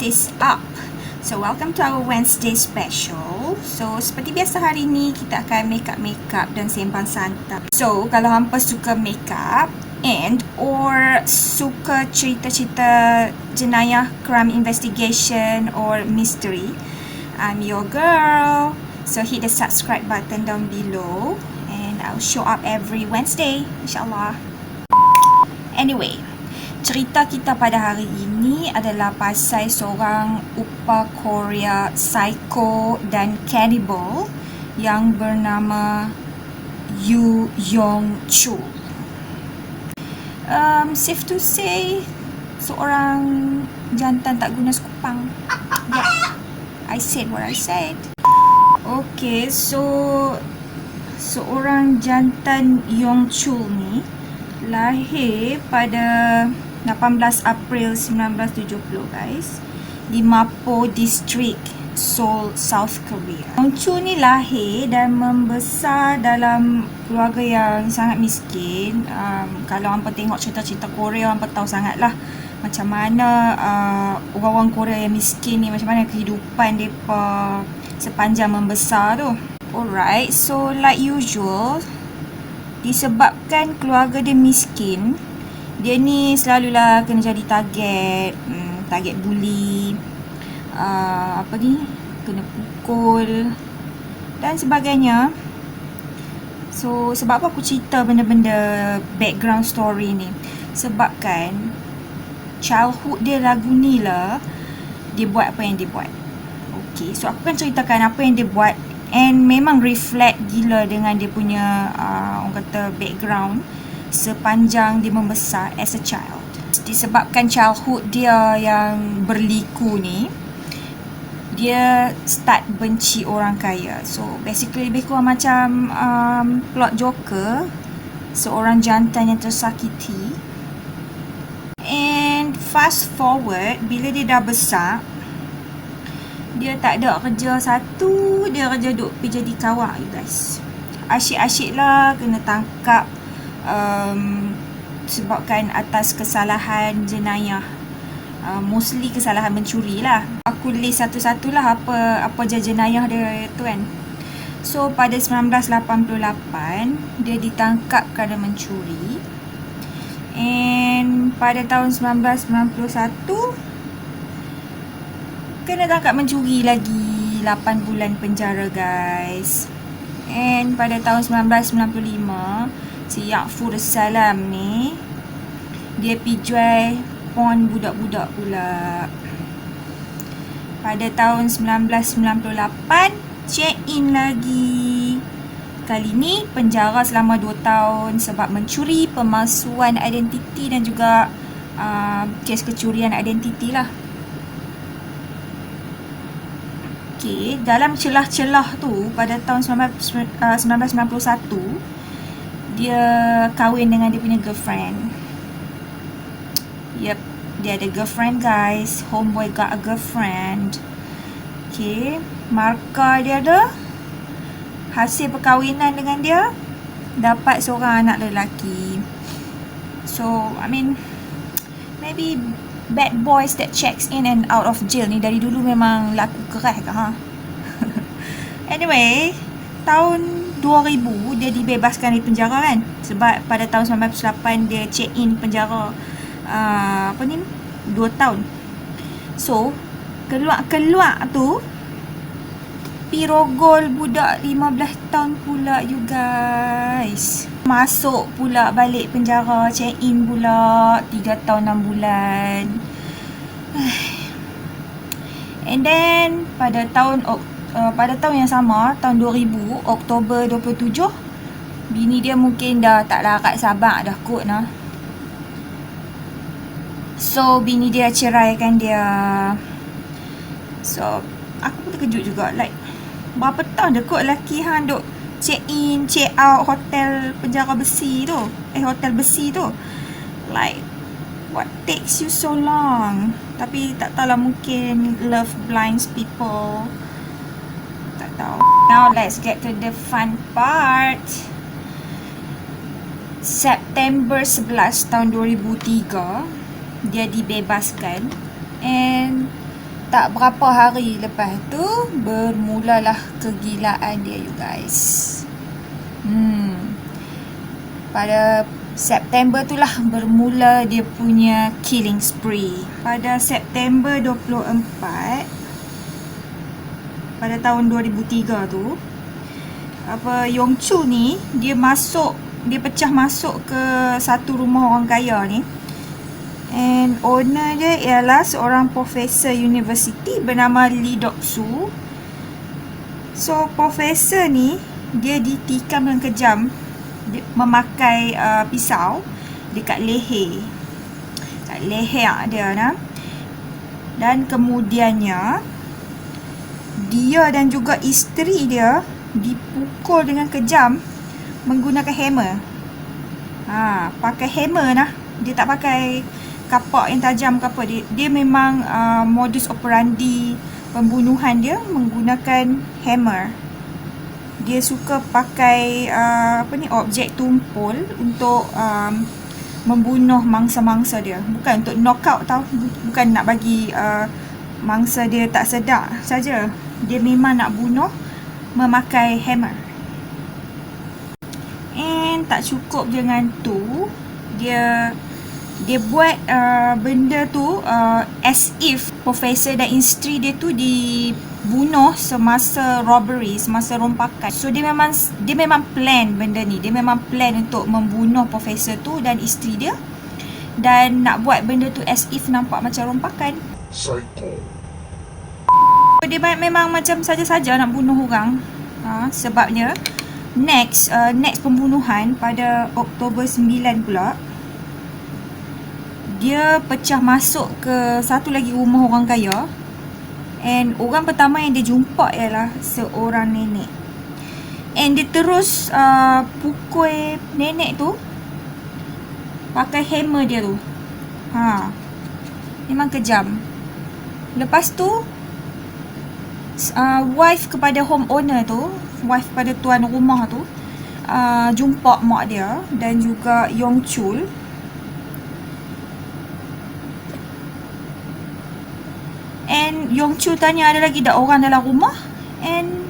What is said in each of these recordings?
is up. So welcome to our Wednesday special. So seperti biasa hari ni kita akan makeup dan sembang santai. So kalau hampa suka makeup and or suka cerita-cerita jenayah, crime investigation or mystery, I'm your girl. So hit the subscribe button down below and I'll show up every Wednesday, insyaAllah. Anyway, cerita kita pada hari ini adalah pasal seorang upa Korea psycho dan cannibal yang bernama Yoo Yong-chul. Safe to say, seorang jantan tak guna sekupang. Yeah, I said what I said. Okay, so seorang jantan Yong-chul ni lahir pada 18 April 1970 guys, di Mapo District, Seoul, South Korea. Yong-chul ni lahir dan membesar dalam keluarga yang sangat miskin. Kalau hampa tengok cerita-cerita Korea, hampa tahu sangatlah macam mana orang-orang Korea yang miskin ni, macam mana kehidupan mereka sepanjang membesar tu. Alright, so like usual, disebabkan keluarga dia miskin, dia ni selalulah kena jadi target bully, kena pukul dan sebagainya. So sebab apa aku cerita benda-benda background story ni? Sebabkan childhood dia lagu ni lah, dia buat apa yang dia buat. Okay, so aku akan ceritakan apa yang dia buat, and memang reflect gila dengan dia punya orang kata background sepanjang dia membesar as a child. Disebabkan childhood dia yang berliku ni, dia start benci orang kaya. So basically lebih kurang macam plot Joker, seorang jantan yang tersakiti. And fast forward, bila dia dah besar, dia tak ada kerja satu, dia kerja duk pergi jadi kawak, you guys. Asyik-asyik lah kena tangkap sebabkan atas kesalahan jenayah, mostly kesalahan mencuri lah. Aku list satu-satulah apa je jenayah dia tu kan. So pada 1988 dia ditangkap kerana mencuri, and pada tahun 1991 kena tangkap mencuri lagi, 8 bulan penjara guys. And pada tahun 1995 si Yakfur Salam ni, dia pergi jual porn budak-budak pula. Pada tahun 1998 check in lagi. Kali ni penjara selama 2 tahun sebab mencuri, pemalsuan identiti dan juga kes kecurian identiti lah. Okay, dalam celah-celah tu pada tahun 1991 dia kahwin dengan dia punya girlfriend. Yep, dia ada girlfriend guys. Homeboy got a girlfriend. Okay, markah dia ada, hasil perkahwinan dengan dia dapat seorang anak lelaki. So I mean, maybe bad boys that checks in and out of jail ni dari dulu memang laku keras ke ha? Anyway, tahun 2000 dia dibebaskan dari penjara kan, sebab pada tahun 1998 dia check in penjara 2 tahun. So keluar tu pirogol budak 15 tahun pula you guys. Masuk pula balik penjara, check in pula 3 tahun 6 bulan. And then pada tahun yang sama, tahun 2000, Oktober 27, bini dia mungkin dah tak larat sabar dah kot nah. So bini dia ceraikan dia. So aku pun terkejut juga, like berapa tahun dah kot lelaki hang duk check in, check out hotel penjara besi tu, hotel besi tu. Like, what takes you so long? Tapi tak tahulah, mungkin love blinds people. Tak tahu. Now let's get to the fun part. September 11 tahun 2003 dia dibebaskan, and Tak berapa hari lepas tu bermulalah kegilaan dia, you guys. Pada September tu lah bermula dia punya killing spree. Pada September 24 pada tahun 2003 tu, Yong Chul ni dia pecah masuk ke satu rumah orang kaya ni. And owner dia ialah seorang profesor universiti bernama Lee Dok-soo. So profesor ni dia ditikam dengan kejam memakai pisau dekat leher. Kat leher dia nah. Dan kemudiannya dia dan juga isteri dia dipukul dengan kejam menggunakan hammer. Pakai hammer nah. Dia tak pakai kapak yang tajam ke apa. Dia memang modus operandi pembunuhan dia menggunakan hammer. Dia suka pakai objek tumpul untuk membunuh mangsa-mangsa dia. Bukan untuk knockout tau. Bukan nak bagi mangsa dia tak sedar saja. Dia memang nak bunuh memakai hammer. And tak cukup dengan tu, dia buat benda tu as if profesor dan isteri dia tu dibunuh semasa robbery, semasa rompakan. So dia memang plan benda ni. Dia memang plan untuk membunuh profesor tu dan isteri dia, dan nak buat benda tu as if nampak macam rompakan. Psycho. Dia memang macam saja-saja nak bunuh orang. Sebabnya next pembunuhan pada Oktober 9 pula, dia pecah masuk ke satu lagi rumah orang kaya. And orang pertama yang dia jumpa ialah seorang nenek. And dia terus pukul nenek tu pakai hammer dia tu. Memang kejam. Lepas tu wife kepada homeowner tu, wife pada tuan rumah tu, jumpa mak dia dan juga Yong Chul. And Yong Chul tanya ada lagi tak orang dalam rumah. And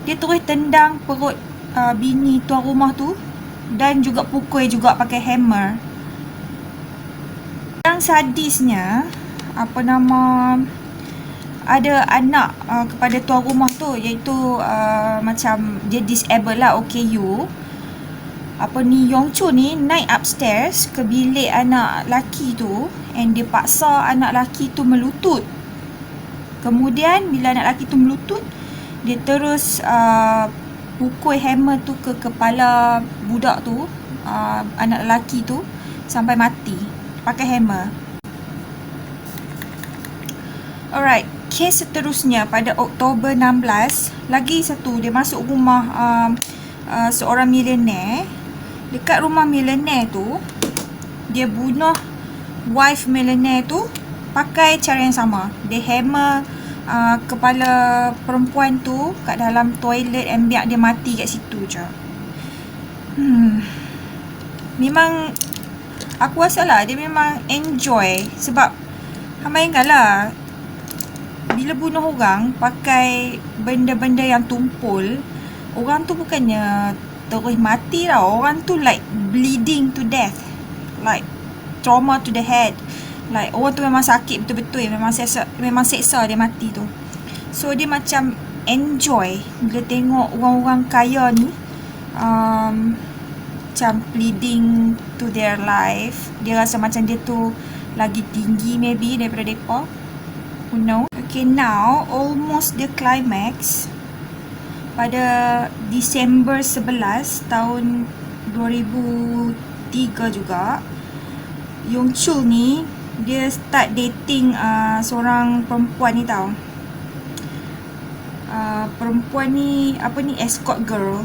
dia terus tendang perut bini tuan rumah tu dan juga pukul juga pakai hammer. Yang sadisnya, ada anak kepada tuan rumah tu, iaitu macam dia disable lah, OKU. Yong Chul ni naik upstairs ke bilik anak laki tu, and dia paksa anak laki tu melutut. Kemudian bila anak lelaki tu melutut, dia terus pukul hammer tu ke kepala budak tu, anak lelaki tu, sampai mati pakai hammer. Alright, kes seterusnya pada Oktober 16, lagi satu, dia masuk rumah seorang milioner. Dekat rumah milioner tu, dia bunuh wife milioner tu pakai cara yang sama. Dia hammer kepala perempuan tu kat dalam toilet and biar dia mati kat situ je. Memang aku rasa lah dia memang enjoy. Sebab bayangkanlah, bila bunuh orang pakai benda-benda yang tumpul, orang tu bukannya terus mati tau. Orang tu like bleeding to death, like trauma to the head. Like orang tu memang sakit betul-betul, memang seksa dia mati tu. So dia macam enjoy bila tengok orang-orang kaya ni macam pleading to their life. Dia rasa macam dia tu lagi tinggi maybe daripada mereka. Who knows? Okay, now almost the climax. Pada Disember 11 tahun 2003 juga, Yong Chul ni dia start dating seorang perempuan ni tau. Perempuan ni escort girl.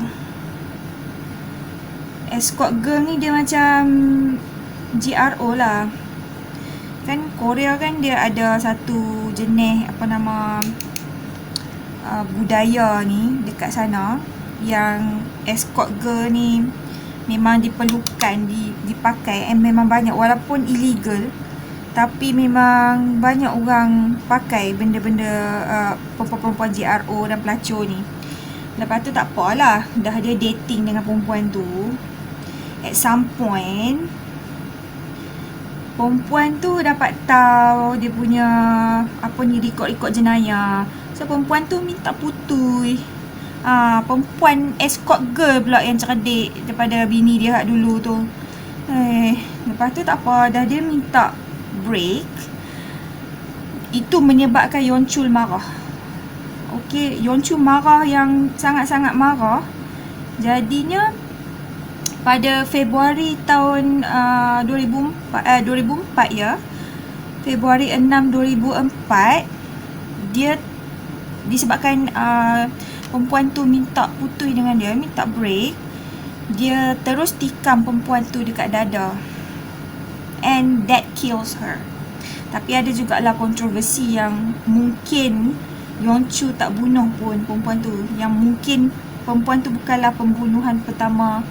Escort girl ni dia macam GRO lah. Kan Korea kan dia ada satu jenis budaya ni dekat sana, yang escort girl ni memang diperlukan, dipakai, and memang banyak walaupun illegal. Tapi memang banyak orang pakai benda-benda perempuan-perempuan GRO dan pelacur ni. Lepas tu tak apalah, dah dia dating dengan perempuan tu. At some point, perempuan tu dapat tahu dia punya rekod-rekod jenayah. So perempuan tu minta putus. Perempuan escort girl pula yang cerdik daripada bini dia dulu tu. Lepas tu tak apa, dah dia minta break. Itu menyebabkan Yeon Chul marah. Okey, Yeon Chul marah yang sangat-sangat marah. Jadinya pada Februari tahun 2004 ya. Februari 6 2004, dia disebabkan perempuan tu minta putus dengan dia, minta break, dia terus tikam perempuan tu dekat dada. And that kills her. Tapi ada jugalah kontroversi yang mungkin Yeon Chul tak bunuh pun perempuan tu. Yang mungkin perempuan tu bukanlah pembunuhan pertama.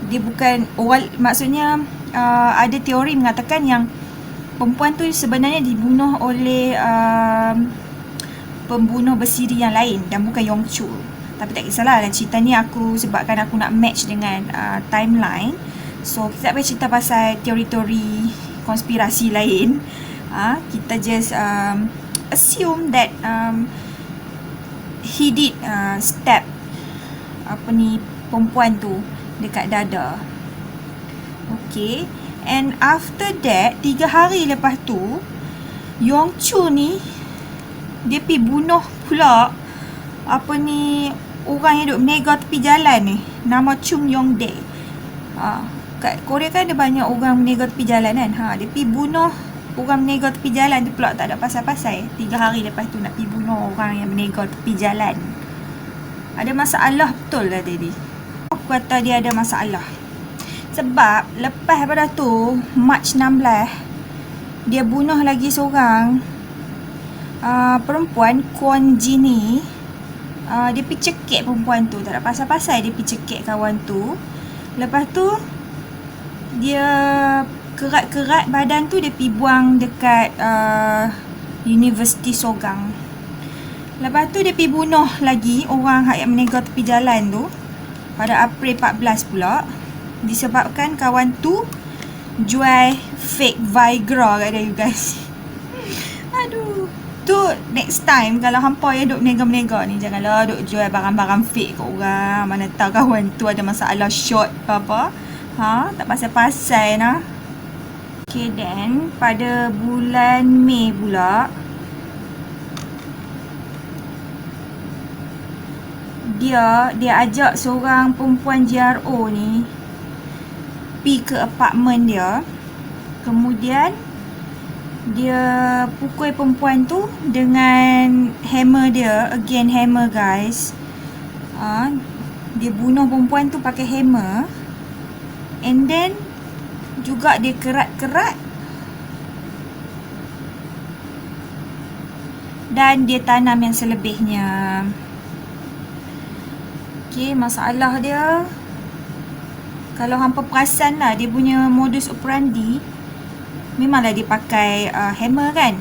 Dia bukan awal, maksudnya ada teori mengatakan yang perempuan tu sebenarnya dibunuh oleh pembunuh bersiri yang lain dan bukan Yeon Chul. Tapi tak kisahlah, dan cerita ni sebabkan aku nak match dengan timeline. So kita tak payah cerita pasal teori-teori konspirasi lain. Kita just assume that he did stab perempuan tu dekat dada. Okay. And after that, 3 hari lepas tu, Yeon Chul ni dia pergi bunuh pula orang yang duduk menega tepi jalan ni, nama Chung Yong Dae. Kat Korea kan ada banyak orang menega tepi jalan kan. Dia pergi bunuh orang menega tepi jalan tu pula, tak ada pasal-pasal. 3 hari lepas tu nak pergi bunuh orang yang menega tepi jalan. Ada masalah betul lah tadi. Aku kata dia ada masalah. Sebab lepas pada tu, Mac 16, dia bunuh lagi seorang perempuan, Kwon Jini. Dia pergi cekik perempuan tu, tak ada pasal-pasal dia pergi cekik kawan tu. Lepas tu dia kerat-kerat badan tu, dia pergi buang dekat University Sogang. Lepas tu dia pergi bunuh lagi orang yang menega tepi jalan tu pada April 14 pula, disebabkan kawan tu jual fake Viagra kat dia, you guys. Aduh. Tu next time kalau hampa yang duk menega-menega ni, janganlah duk jual barang-barang fake kat orang. Mana tahu kawan tu ada masalah short ke apa. Tak pasal-pasal nah. Okay, then pada bulan Mei pula, dia ajak seorang perempuan GRO ni pergi ke apartmen dia. Kemudian dia pukul perempuan tu dengan hammer dia. Again hammer, guys. Dia bunuh perempuan tu pakai hammer. And then juga dia kerat-kerat dan dia tanam yang selebihnya. Okay, masalah dia, kalau hampa perasan lah, dia punya modus operandi memanglah dia pakai hammer kan.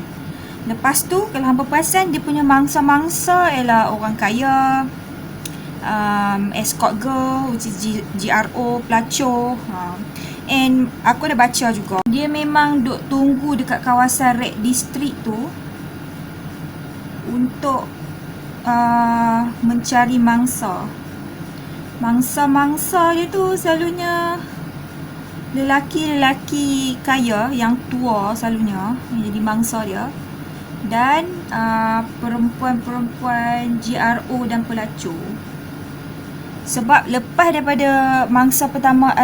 Lepas tu kalau hampa perasan, dia punya mangsa-mangsa ialah orang kaya, escort girl, which is GRO, pelacur. And aku dah baca juga, dia memang duk tunggu dekat kawasan Red District tu untuk mencari mangsa. Mangsa-mangsa dia tu selalunya lelaki-lelaki kaya yang tua, selalunya yang jadi mangsa dia. Dan perempuan-perempuan GRO dan pelacur. Sebab lepas daripada mangsa pertama,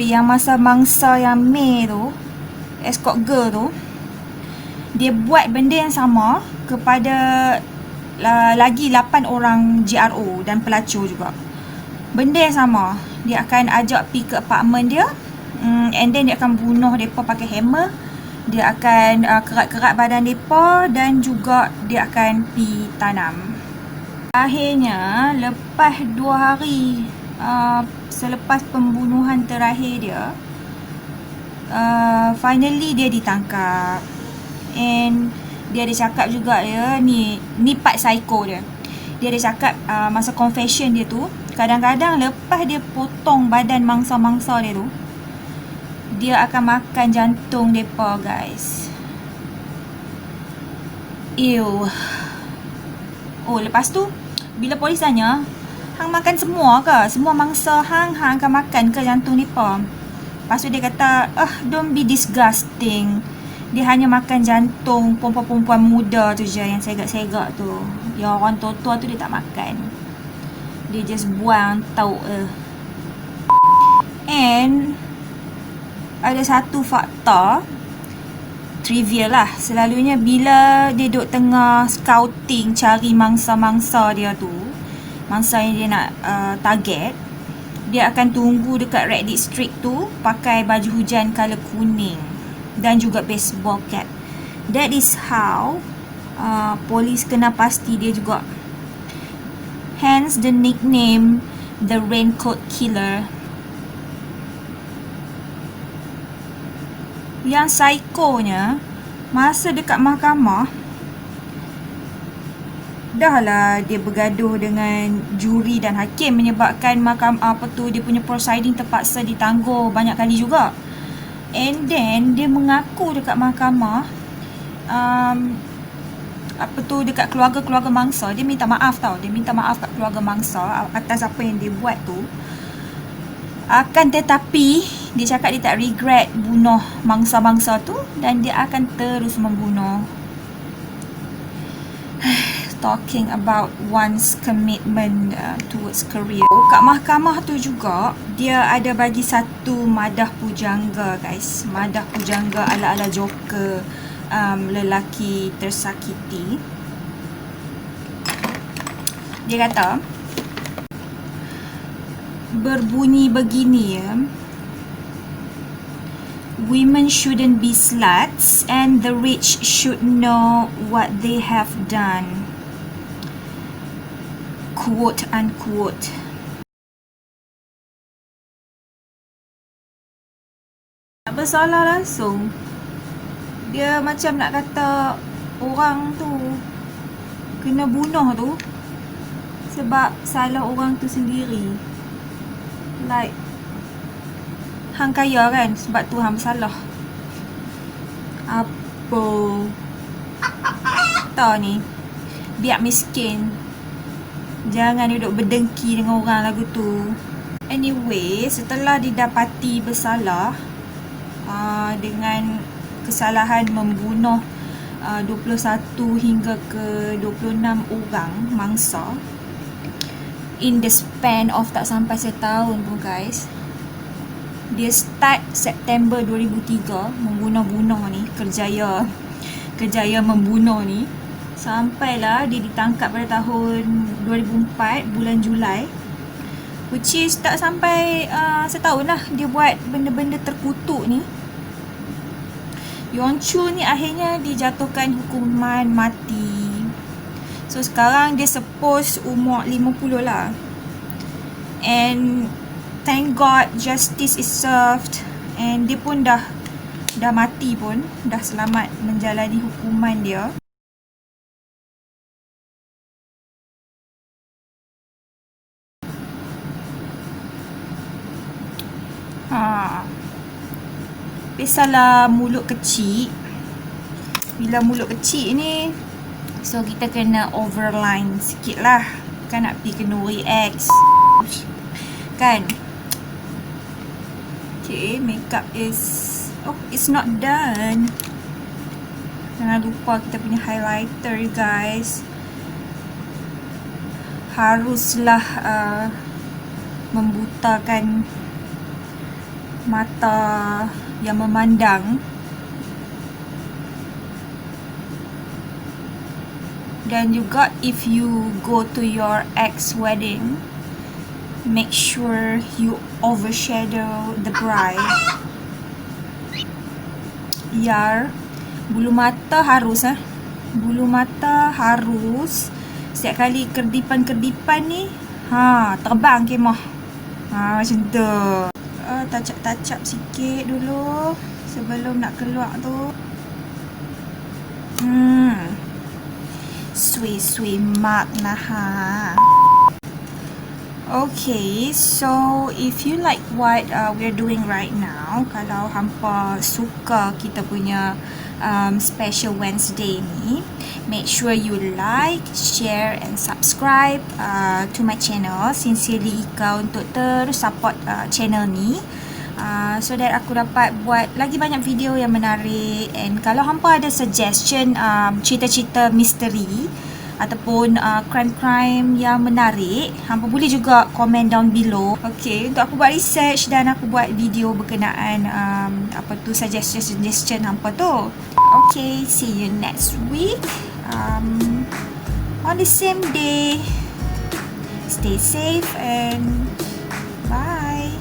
yang mangsa yang Mei tu, escort girl tu, dia buat benda yang sama kepada lagi 8 orang GRO dan pelacur juga. Benda yang sama, dia akan ajak pergi ke apartmen dia, and then dia akan bunuh mereka pakai hammer. Dia akan kerat-kerat badan mereka dan juga dia akan pergi tanam. Akhirnya lepas 2 hari selepas pembunuhan terakhir dia, finally dia ditangkap. And dia ada cakap juga ya, ni part psycho dia. Dia ada cakap masa confession dia tu, kadang-kadang lepas dia potong badan mangsa-mangsa dia tu, dia akan makan jantung depa, guys. Ew. Oh, lepas tu bila polis tanya, hang makan semua ke? Semua mangsa hang akan makan ke jantung depa? Lepas tu dia kata, don't be disgusting. Dia hanya makan jantung perempuan-perempuan muda tu je yang segak-segak tu. Yang orang tua-tua tu dia tak makan. Dia just buang tahu. And ada satu fakta trivia lah. Selalunya bila dia duk tengah scouting cari mangsa-mangsa dia tu, mangsa yang dia nak target, dia akan tunggu dekat Red District tu pakai baju hujan colour kuning dan juga baseball cap. That is how polis kena pasti dia juga. Hence the nickname the Raincoat Killer. Yang psikonya, masa dekat mahkamah, dahlah dia bergaduh dengan juri dan hakim menyebabkan dia punya proceeding terpaksa ditangguh banyak kali juga. And then dia mengaku dekat mahkamah, dekat keluarga-keluarga mangsa, dia minta maaf tau. Dia minta maaf kat keluarga mangsa atas apa yang dia buat tu. Akan tetapi dia cakap dia tak regret bunuh mangsa-mangsa tu dan dia akan terus membunuh. Talking about one's commitment towards career. Kat mahkamah tu juga dia ada bagi satu madah pujangga, guys. Madah pujangga ala-ala Joker, lelaki tersakiti. Dia kata berbunyi begini ya, women shouldn't be sluts and the rich should know what they have done, quote unquote. Tak bersalah langsung. Dia macam nak kata orang tu kena bunuh tu sebab salah orang tu sendiri. Like, hang kaya kan, sebab tu hang bersalah. Apa? Tahu ni, biar miskin. Jangan duduk berdengki dengan orang lagu tu. Anyway, setelah didapati bersalah dengan kesalahan membunuh 21 hingga ke 26 orang mangsa in the span of tak sampai setahun pun, guys. Dia start September 2003 membunuh-bunuh ni, kerjaya membunuh ni, sampailah dia ditangkap pada tahun 2004 bulan Julai, which is tak sampai setahun lah dia buat benda-benda terkutuk ni. Yong Chu ni akhirnya dijatuhkan hukuman mati. So sekarang dia suppose umur 50 lah. And thank God justice is served. And dia pun dah mati pun, dah selamat menjalani hukuman dia. Biasalah mulut kecil. Bila mulut kecil ni, so kita kena overline sikit lah. Kan nak pergi kena react kan. Okay, makeup is it's not done. Jangan lupa kita punya highlighter, guys. Haruslah membutakan mata yang memandang. Dan juga if you go to your ex wedding, make sure you overshadow the bride. Bulu mata harus bulu mata harus. Setiap kali kerdipan-kerdipan ni terbang kemah. Macam tu. touch up sikit dulu sebelum nak keluar tu. Sui mak nah ha. Okay, so if you like what we're doing right now, kalau hampa suka kita punya special Wednesday ni, make sure you like, share and subscribe to my channel. Sincerely Ika untuk terus support channel ni, so that aku dapat buat lagi banyak video yang menarik. And kalau hampa ada suggestion cerita-cerita misteri ataupun crime-crime yang menarik, hampa boleh juga komen down below. Okay, untuk aku buat research dan aku buat video berkenaan suggestion hampa tu. Okay, see you next week on the same day. Stay safe and bye.